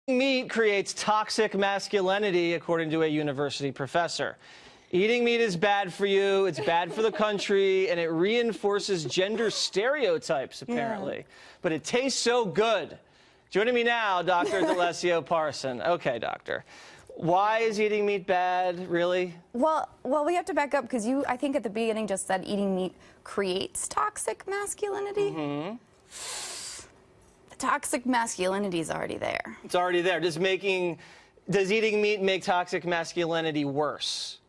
Meat creates toxic masculinity, according to a university professor. Eating meat is bad for you, it's bad for the country, and it reinforces gender stereotypes, apparently. Yeah. But it tastes so good. Joining me now, Dr. D'Alessio Parson. Okay, doctor. Why is eating meat bad, really? Well, we have to back up because you, I think at the beginning, just said eating meat creates toxic masculinity. Mm-hmm. Toxic masculinity is already there. It's already there. Does eating meat make toxic masculinity worse?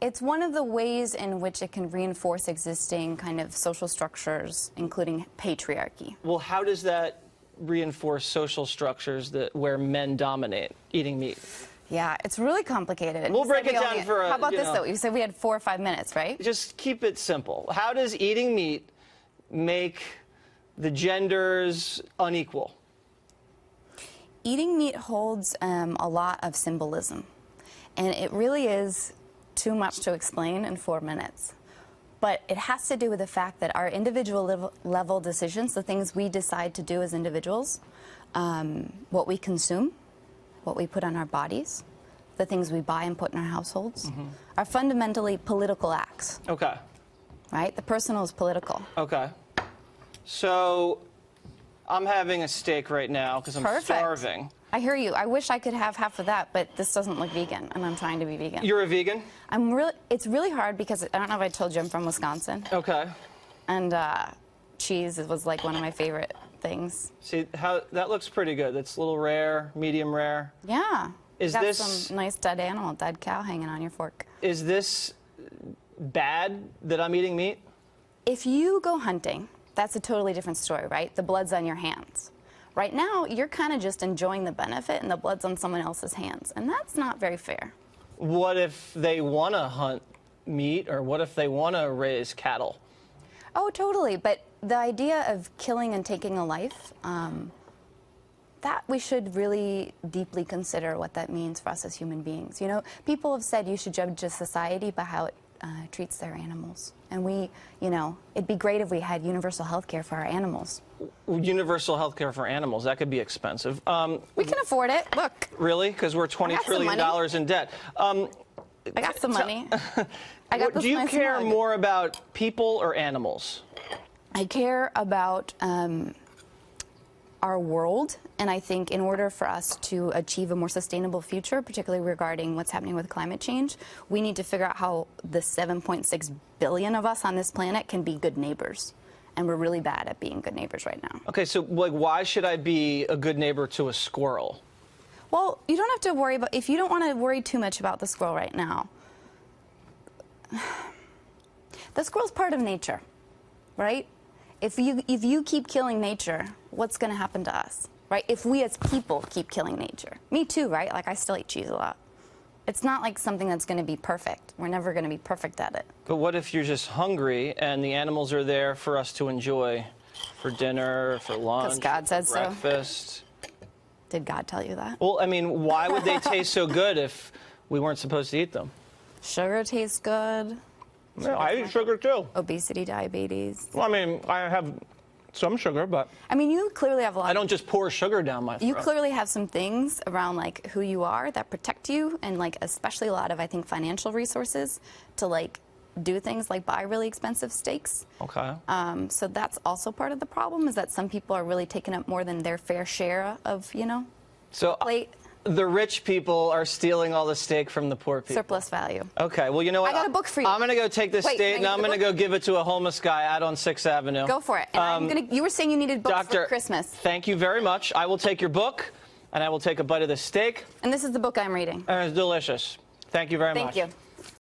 It's one of the ways in which it can reinforce existing kind of social structures, including patriarchy. Well, how does that reinforce social structures where men dominate eating meat? Yeah, it's really complicated. We'll break it down for How about this, though? You said we had 4 or 5 minutes, right? Just keep it simple. How does eating meat make the genders unequal? Eating meat holds a lot of symbolism, and it really is too much to explain in 4 minutes. But it has to do with the fact that our individual level decisions, the things we decide to do as individuals, what we consume, what we put on our bodies, the things we buy and put in our households, are fundamentally political acts. Okay. Right? The personal is political. Okay. So I'm having a steak right now because I'm starving. I hear you. I wish I could have half of that, but this doesn't look vegan, and I'm trying to be vegan. You're a vegan? It's really hard because I don't know if I told you I'm from Wisconsin. Okay. And cheese was like one of my favorite things. See, that looks pretty good. That's a little rare, medium rare. Yeah. Is got this some nice dead animal, dead cow hanging on your fork? Is this bad that I'm eating meat? If you go hunting, that's a totally different story, right? The blood's on your hands. Right now, you're kind of just enjoying the benefit, and the blood's on someone else's hands, and that's not very fair. What if they want to hunt meat, or what if they want to raise cattle? Oh, totally, but the idea of killing and taking a life, that we should really deeply consider what that means for us as human beings. You know, people have said you should judge a society by how it treats their animals. And it'd be great if we had universal health care for our animals. Universal health care for animals, that could be expensive. We can afford it, look. Really? Because we're $20 trillion in debt. I got some money. Do you care more about people or animals? I care about our world, and I think in order for us to achieve a more sustainable future, particularly regarding what's happening with climate change, we need to figure out how the 7.6 billion of us on this planet can be good neighbors. And we're really bad at being good neighbors right now. Okay, so why should I be a good neighbor to a squirrel? Well, you don't have to worry about, if you don't want to worry too much about the squirrel right now, the squirrel's part of nature, right? If you keep killing nature, what's going to happen to us, right? If we as people keep killing nature. Me too, right? Like, I still eat cheese a lot. It's not like something that's going to be perfect. We're never going to be perfect at it. But what if you're just hungry and the animals are there for us to enjoy for dinner, for lunch, because God said so. Breakfast? Did God tell you that? Well, I mean, why would they taste so good if we weren't supposed to eat them? Sugar tastes good. Yeah, I eat sugar too. Obesity, diabetes. Well, I mean, I have some sugar, but I mean, you clearly have a lot. I don't just pour sugar down my throat. You clearly have some things around like who you are that protect you, and like especially a lot of, I think, financial resources to like do things like buy really expensive steaks. Okay. So that's also part of the problem, is that some people are really taking up more than their fair share of, plate. The rich people are stealing all the steak from the poor people. Surplus value. Okay, well, you know what? I got a book for you. I'm going to go take this steak, and I'm going to go give it to a homeless guy out on 6th Avenue. Go for it. And you were saying you needed books for Christmas. Thank you very much. I will take your book, and I will take a bite of the steak. And this is the book I'm reading. And it's delicious. Thank you very much. Thank you.